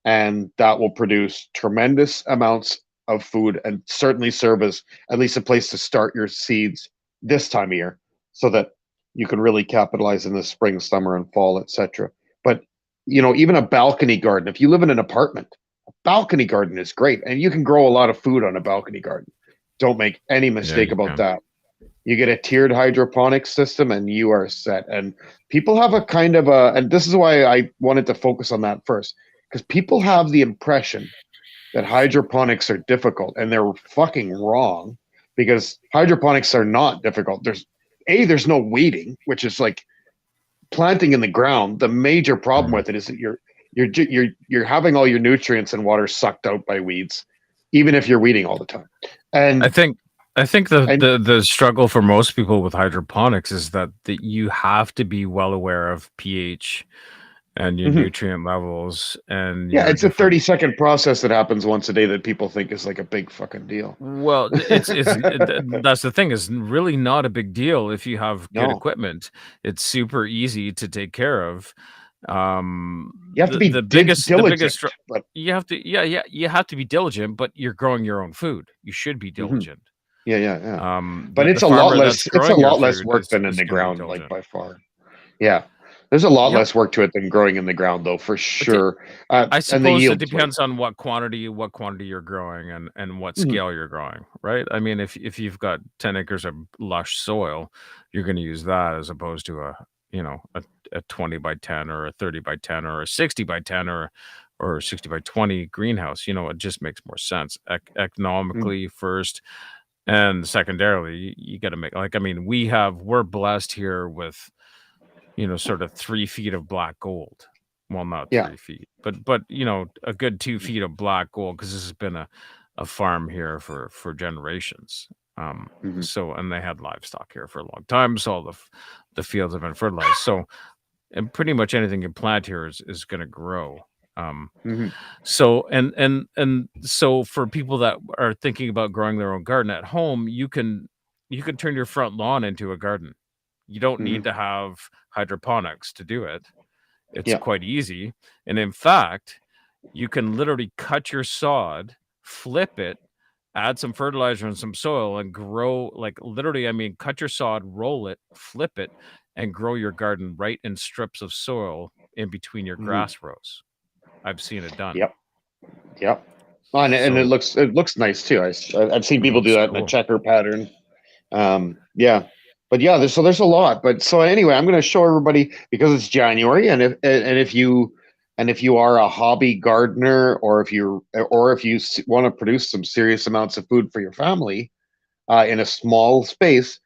And that will produce tremendous amounts of food, and certainly serve as at least a place to start your seeds this time of year, so that you can really capitalize in the spring, summer, and fall, etc. But even a balcony garden, if you live in an apartment, a balcony garden is great, and you can grow a lot of food on a balcony garden. Don't make any mistake you about can. that. You get a tiered hydroponics system and you are set. And people have a kind of and this is why I wanted to focus on that first, because people have the impression that hydroponics are difficult, and they're fucking wrong, because hydroponics are not difficult. There's no weeding, which is like planting in the ground. The major problem with it is that you're having all your nutrients and water sucked out by weeds, even if you're weeding all the time. And I think the struggle for most people with hydroponics is that you have to be well aware of pH and your nutrient levels, and it's a 30-second process that happens once a day that people think is like a big fucking deal. Well, it's that's the thing, is really not a big deal if you have good equipment. It's super easy to take care of. You have to be diligent, but you have to you have to be diligent, but you're growing your own food. You should be diligent. Yeah. But it's a lot less. It's a lot less work than in the ground, like by far. Yeah, there's a lot less work to it than growing in the ground, though, for sure. I suppose it depends on what quantity you're growing and what scale you're growing, right? I mean, if you've got 10 acres of lush soil, you're going to use that as opposed to a 20 by 10 or a 30 by 10 or a 60 by 10 or 60 by 20 greenhouse. It just makes more sense economically first. And secondarily, you got to make, like, I mean, we're blessed here with, sort of 3 feet of black gold. Well, not 3 feet, but a good 2 feet of black gold, because this has been a farm here for generations. So, and they had livestock here for a long time. So all the fields have been fertilized. So, and pretty much anything you plant here is going to grow. So and so for people that are thinking about growing their own garden at home, you can turn your front lawn into a garden. You don't need to have hydroponics to do it. It's quite easy. And in fact, you can literally cut your sod, flip it, add some fertilizer and some soil, and grow, like, literally, I mean, cut your sod, roll it, flip it, and grow your garden right in strips of soil in between your grass rows. I've seen it done. Yep. Oh, and it looks nice too. I've seen people do that in a checker pattern. But yeah, there's a lot. But so anyway, I'm going to show everybody, because it's January, and if you are a hobby gardener, or if you want to produce some serious amounts of food for your family in a small space,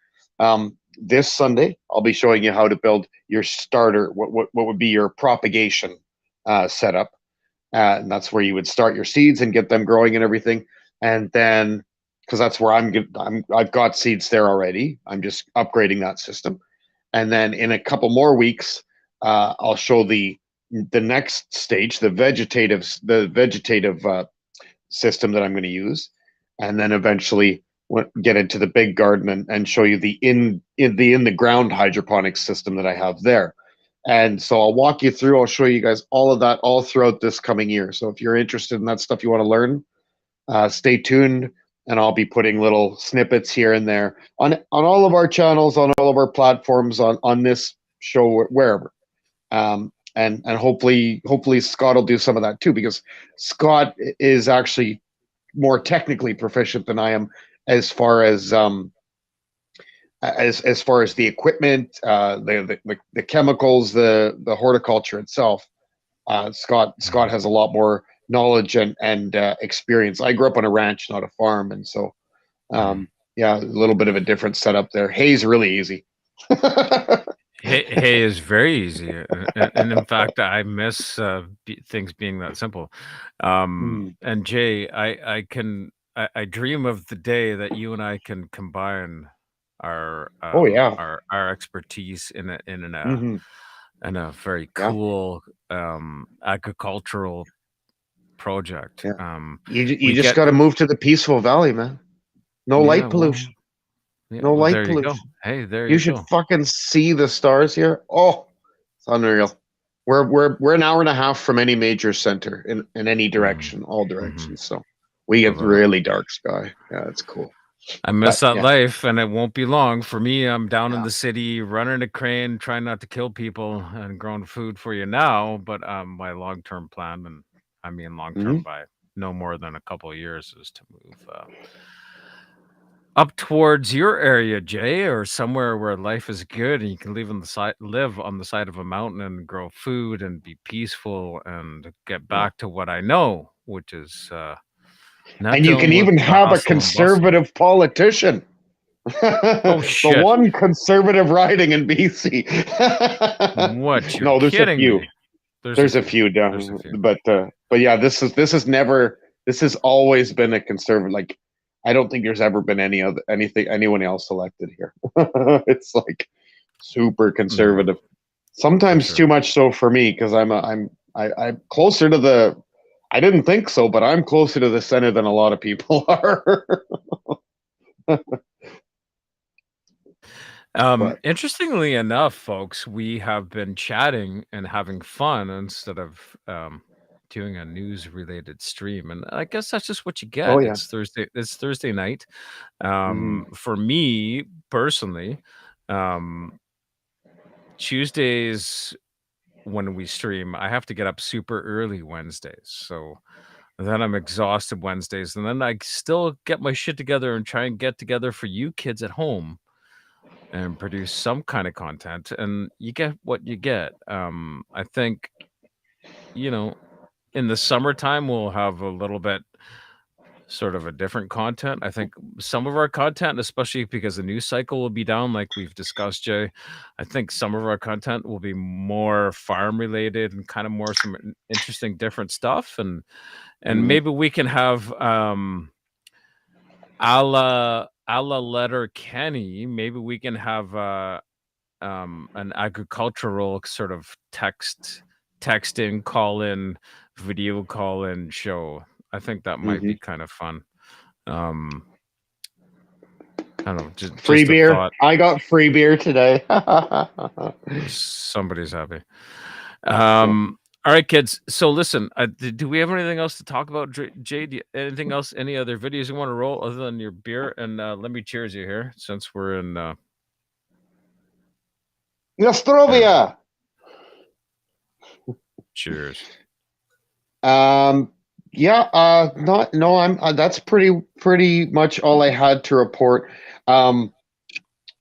this Sunday I'll be showing you how to build your starter. What would be your propagation setup? And that's where you would start your seeds and get them growing and everything. And then, because that's where I've got seeds there already. I'm just upgrading that system. And then in a couple more weeks, I'll show the next stage, the vegetative system that I'm going to use, and then eventually get into the big garden and show you the in the ground hydroponics system that I have there. And so I'll walk you through. I'll show you guys all of that all throughout this coming year. So if you're interested in that stuff, you want to learn, stay tuned, and I'll be putting little snippets here and there on all of our channels, on all of our platforms, on this show, wherever. And hopefully Scott will do some of that too, because Scott is actually more technically proficient than I am as far as the equipment, the chemicals, the horticulture itself. Scott has a lot more knowledge and experience. I grew up on a ranch, not a farm, and so a little bit of a different setup there. Hay's really easy. Hay is very easy, and in fact, I miss things being that simple. And Jay, I dream of the day that you and I can combine our expertise in a very cool agricultural project. You just got to move to the Peaceful Valley, man. No light pollution. No light pollution. You go. Hey, there you should fucking see the stars here. Oh, it's unreal. We're an hour and a half from any major center in any direction, all directions. So we get really dark sky. Yeah, it's cool. I miss that life, and it won't be long. For me, I'm down in the city, running a crane, trying not to kill people, and growing food for you now. But my long-term plan, and I mean long-term by no more than a couple of years is to move up towards your area, Jay, or somewhere where life is good and you can live on the side of a mountain and grow food and be peaceful and get back to what I know, which is not And you can dealing with even the have a hustle and bustle. conservative politician. Oh The shit! one conservative riding in BC. What? You're No, there's a kidding few. me? There's a few down, There's a few. but yeah, this has always been a conservative. Like, I don't think there's ever been anyone else elected here. It's like super conservative. Sometimes sure. too much so for me, because I'm closer to the. I didn't think so, but I'm closer to the center than a lot of people are. Interestingly enough, folks, we have been chatting and having fun instead of doing a news-related stream, and I guess that's just what you get. Oh, yeah. It's Thursday. It's Thursday night. Mhm. For me personally, Tuesdays when we stream, I have to get up super early Wednesdays, so then I'm exhausted Wednesdays, and then I still get my shit together and try and get together for you kids at home and produce some kind of content, and you get what you get. I think, in the summertime we'll have a little bit sort of a different content. I think some of our content, especially because the news cycle will be down, like we've discussed, Jay, I think some of our content will be more farm related and kind of more some interesting different stuff, and Mhm. maybe we can have a la Letter Kenny, maybe we can have an agricultural sort of texting call in, video call in show. I think that might be kind of fun. I don't know, just Free a beer. thought. I got free beer today. Somebody's happy. All right, kids. So listen, do we have anything else to talk about, Jay? Anything else? Any other videos you want to roll other than your beer? And let me cheers you here, since we're in. Nostrovia. Cheers. Yeah. Not. No. That's pretty much all I had to report.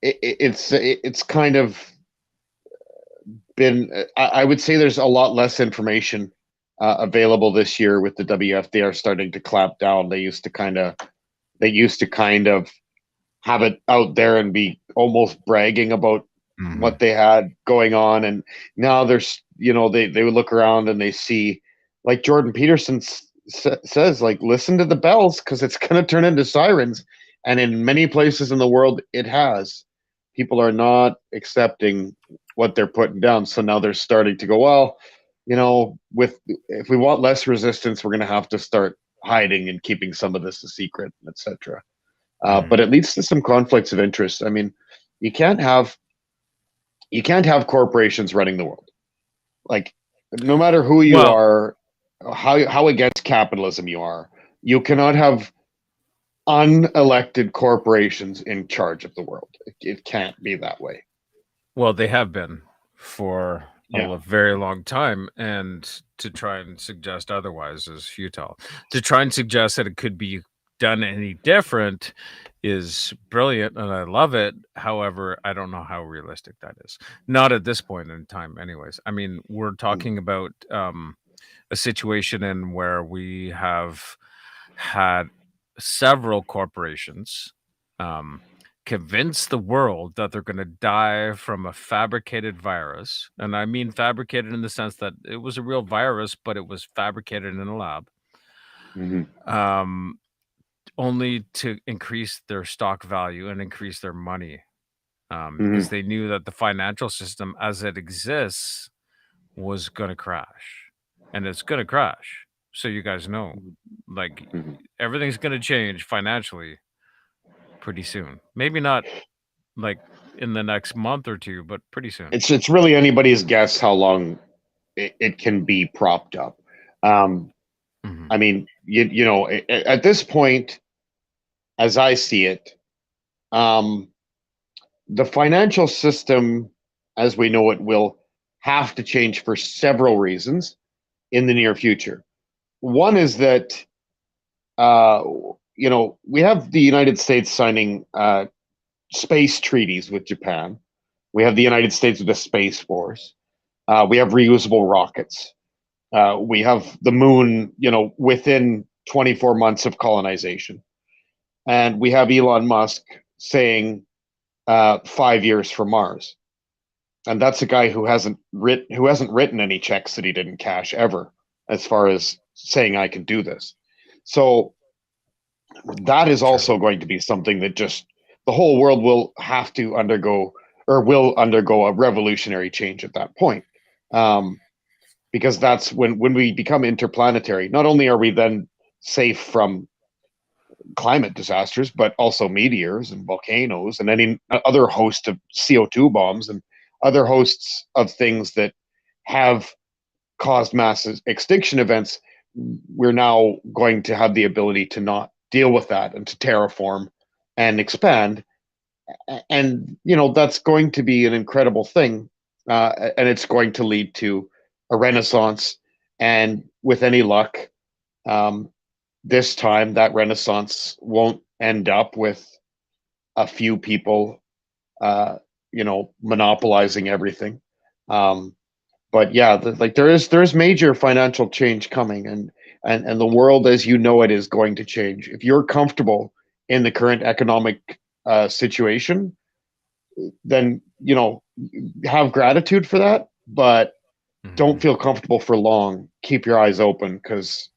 It's kind of been. I would say there's a lot less information available this year with the WF. They are starting to clamp down. They used to kind of have it out there and be almost bragging about what they had going on, and now there's they would look around and they see, like Jordan Peterson says, like, listen to the bells because it's going to turn into sirens, and in many places in the world it has. People are not accepting what they're putting down, so now they're starting to go, well, if we want less resistance, we're going to have to start hiding and keeping some of this a secret, etc. But it leads to some conflicts of interest. I mean, you can't have corporations running the world. Like, no matter who you are, how against capitalism you are, you cannot have unelected corporations in charge of the world. It can't be that way. Well, they have been for a very long time, and to try and suggest otherwise is futile. To try and suggest that it could be done any different is brilliant, and I love it. However, I don't know how realistic that is. Not at this point in time, anyways. I mean, we're talking about a situation in where we have had several corporations convince the world that they're going to die from a fabricated virus. And I mean fabricated in the sense that it was a real virus, but it was fabricated in a lab. Only to increase their stock value and increase their money, because they knew that the financial system as it exists was going to crash, and it's going to crash. So you guys know, like, everything's going to change financially pretty soon. Maybe not like in the next month or two, but pretty soon. It's really anybody's guess how long it can be propped up. I mean, at this point, as I see it, the financial system, as we know it, will have to change for several reasons in the near future. One is that we have the United States signing space treaties with Japan. We have the United States with the Space Force. We have reusable rockets. We have the moon, within 24 months of colonization. And we have Elon Musk saying 5 years for Mars. And that's a guy who hasn't written any checks that he didn't cash ever, as far as saying I can do this. So that is also going to be something that just the whole world will have to undergo, or will undergo, a revolutionary change at that point. Because that's when we become interplanetary, not only are we then safe from climate disasters, but also meteors and volcanoes and any other host of CO2 bombs and other hosts of things that have caused mass extinction events. We're now going to have the ability to not deal with that and to terraform and expand. And, that's going to be an incredible thing. And it's going to lead to a renaissance. And with any luck, this time that renaissance won't end up with a few people, monopolizing everything. But yeah, there is major financial change coming, and the world as you know it is going to change. If you're comfortable in the current economic situation, then have gratitude for that, but don't feel comfortable for long. Keep your eyes open, because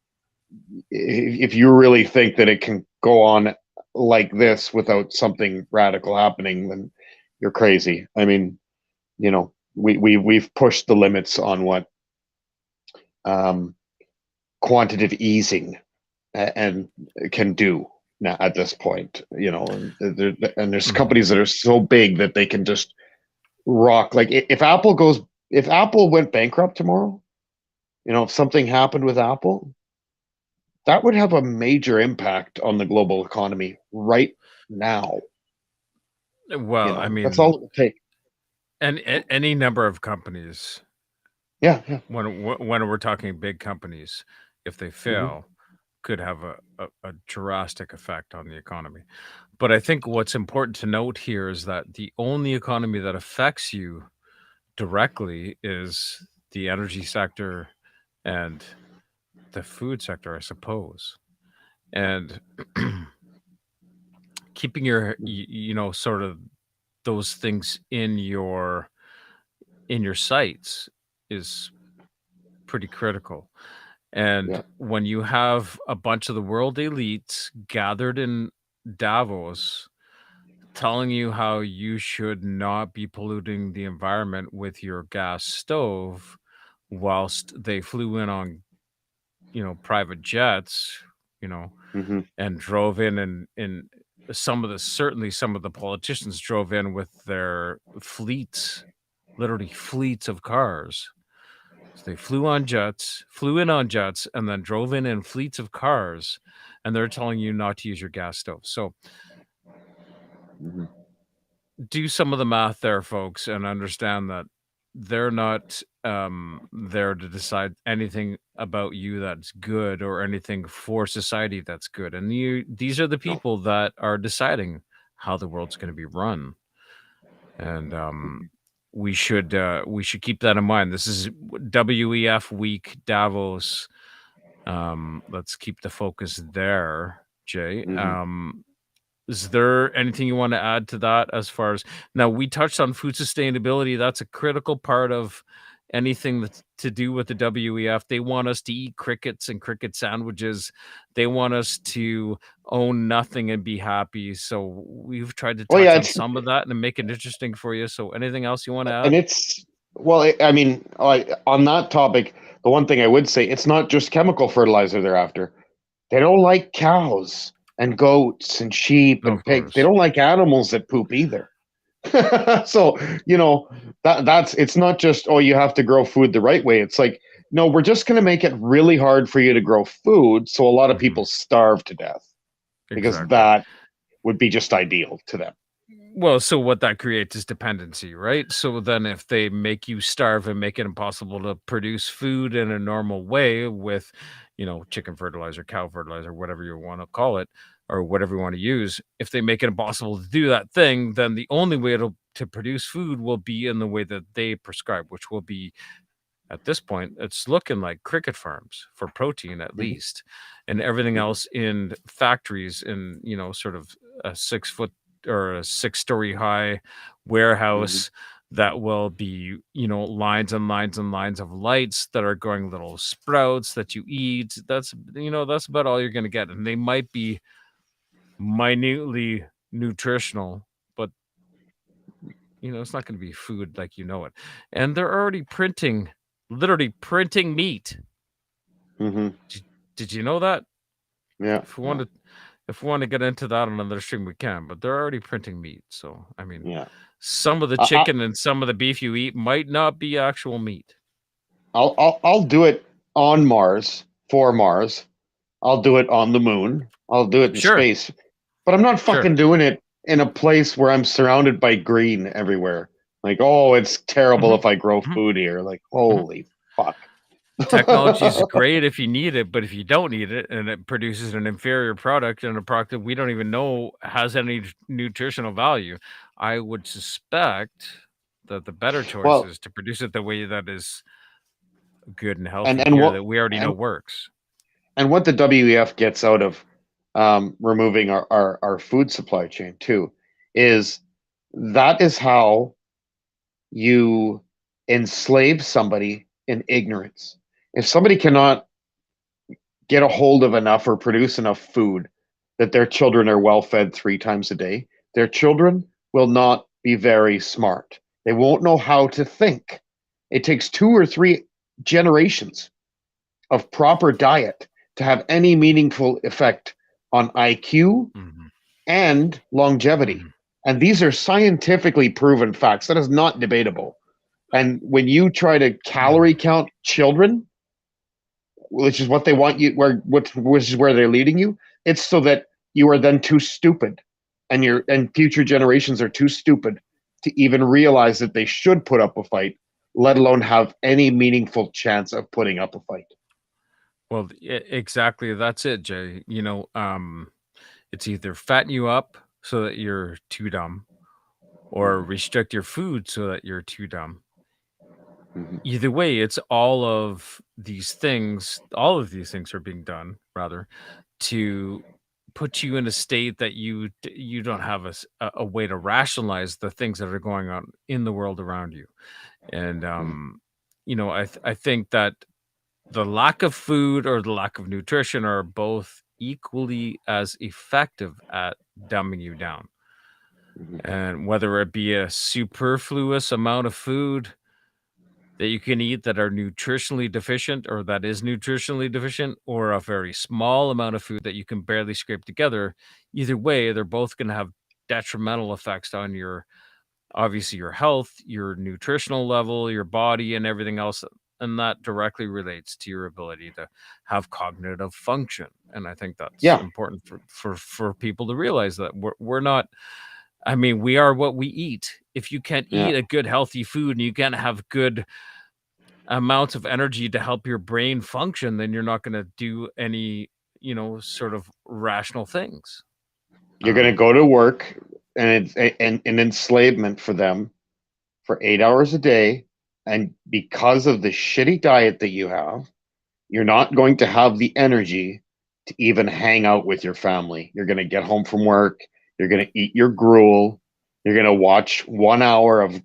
if you really think that it can go on like this without something radical happening, then you're crazy. I mean, we've pushed the limits on what quantitative easing and can do now at this point. And there's companies that are so big that they can just rock. Like if Apple went bankrupt tomorrow, if something happened with Apple, that would have a major impact on the global economy right now. Well, I mean, that's all it would take. And any number of companies. Yeah. When we're talking big companies, if they fail, could have a drastic effect on the economy. But I think what's important to note here is that the only economy that affects you directly is the energy sector and the food sector, I suppose. And keeping your, sort of those things in your sights is pretty critical. And when you have a bunch of the world elites gathered in Davos telling you how you should not be polluting the environment with your gas stove, whilst they flew in on private jets, and drove in certainly some of the politicians drove in with their fleets, literally fleets of cars. So they flew in on jets, and then drove in fleets of cars, and they're telling you not to use your gas stove. So do some of the math there, folks, and understand that they're not there to decide anything about you that's good or anything for society that's good. And these are the people that are deciding how the world's going to be run. And we should keep that in mind. This is WEF week, Davos. Let's keep the focus there, Jay. Is there anything you want to add to that as far as now we touched on food sustainability? That's a critical part of anything that's to do with the WEF. They want us to eat crickets and cricket sandwiches. They want us to own nothing and be happy. So we've tried to touch on some of that and make it interesting for you. So anything else you want to add? And on that topic, the one thing I would say, it's not just chemical fertilizer they're after. They don't like cows and goats and sheep and pigs. They don't like animals that poop either. So, that's it's not just, you have to grow food the right way. It's like, no, we're just going to make it really hard for you to grow food. So a lot of people starve to death because that would be just ideal to them. Well, so what that creates is dependency, right? So then if they make you starve and make it impossible to produce food in a normal way with, chicken fertilizer, cow fertilizer, whatever you want to call it, or whatever you want to use, if they make it impossible to do that thing, then the only way to produce food will be in the way that they prescribe, which will be, at this point, it's looking like cricket farms for protein at least, and everything else in factories in, sort of a 6 foot or a 6-story high warehouse that will be, lines and lines and lines of lights that are growing little sprouts that you eat. That's about all you're going to get. And they might be minutely nutritional, but it's not going to be food like it. And they're already literally printing meat. Did you know that? Yeah. If we want to get into that on another stream, we can, but they're already printing meat. So, I mean, some of the chicken and some of the beef you eat might not be actual meat. I'll do it on Mars, for Mars. I'll do it on the moon. I'll do it in space. But I'm not fucking doing it in a place where I'm surrounded by green everywhere. Like, oh, it's terrible if I grow food here. Like, holy fuck. Technology is great if you need it, but if you don't need it and it produces an inferior product and a product that we don't even know has any nutritional value, I would suspect that the better choice is to produce it the way that is good and healthy that we already know works. And what the WEF gets out of removing our food supply chain too is that is how you enslave somebody in ignorance. If somebody cannot get a hold of enough or produce enough food that their children are well fed 3 times a day, their children will not be very smart. They won't know how to think. It takes 2 or 3 generations of proper diet to have any meaningful effect on IQ and longevity. And these are scientifically proven facts. That is not debatable. And when you try to calorie count children, which is what they want you, which is where they're leading you, it's so that you are then too stupid, and future generations are too stupid to even realize that they should put up a fight, let alone have any meaningful chance of putting up a fight. Well, exactly. That's it, Jay. It's either fatten you up so that you're too dumb, or restrict your food so that you're too dumb. Either way, it's all of these things are being done, rather, to put you in a state that you don't have a way to rationalize the things that are going on in the world around you. And I think that the lack of food or the lack of nutrition are both equally as effective at dumbing you down. And whether it be a superfluous amount of food that you can eat that are nutritionally deficient, or that is nutritionally deficient, or a very small amount of food that you can barely scrape together, either way, they're both going to have detrimental effects on your health, your nutritional level, your body, and everything else. And that directly relates to your ability to have cognitive function. And I think that's important for people to realize that we're not, we are what we eat. If you can't eat a good, healthy food and you can't have good amounts of energy to help your brain function, then you're not going to do any, sort of rational things. You're going to go to work, and it's an enslavement for them for 8 hours a day. And because of the shitty diet that you have, you're not going to have the energy to even hang out with your family. You're going to get home from work. You're going to eat your gruel. You're going to watch 1 hour of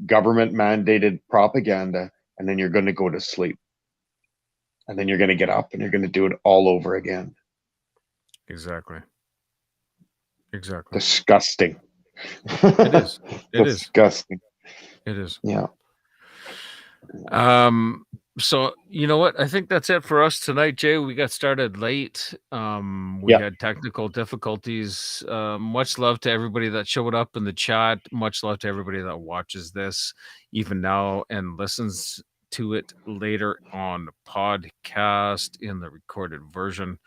government mandated propaganda, and then you're going to go to sleep. And then you're going to get up and you're going to do it all over again. Exactly. Disgusting. It is. Disgusting. It is. Yeah. So you know what? I think that's it for us tonight, Jay. We got started late. We had technical difficulties. Much love to everybody that showed up in the chat. Much love to everybody that watches this even now and listens to it later on podcast in the recorded version.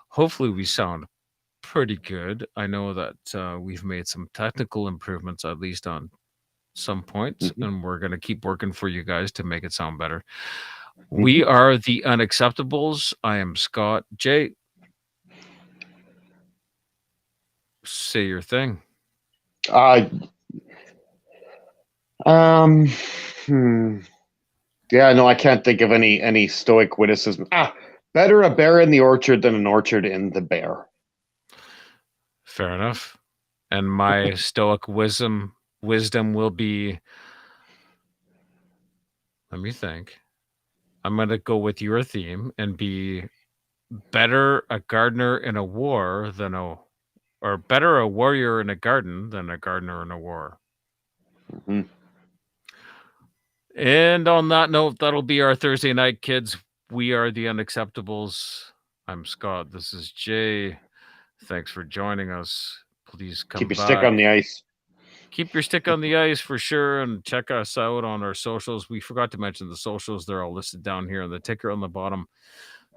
Hopefully we sound pretty good. I know that we've made some technical improvements, at least on some points, and we're going to keep working for you guys to make it sound better. We are the Unacceptables. I am Scott. Jay, say your thing. Yeah, no, I can't think of any stoic witticism. Better a bear in the orchard than an orchard in the bear. Fair enough. And my stoic wisdom will be, let me think. I'm going to go with your theme and be better a gardener in a war than or better a warrior in a garden than a gardener in a war. And on that note, that'll be our Thursday night, kids. We are the Unacceptables. I'm Scott. This is Jay. Thanks for joining us. Please come Keep your back. stick on the ice. Keep your stick on the ice for sure, and check us out on our socials. We forgot to mention the socials. They're all listed down here on the ticker on the bottom.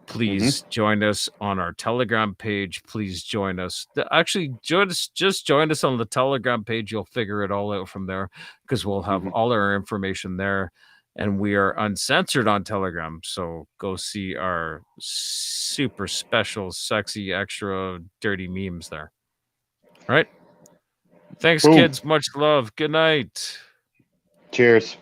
Please join us on our Telegram page. Please join us. Actually, just join us on the Telegram page. You'll figure it all out from there, because we'll have all our information there. And we are uncensored on Telegram. So go see our super special, sexy, extra dirty memes there. All right. Thanks, kids. Much love. Good night. Cheers.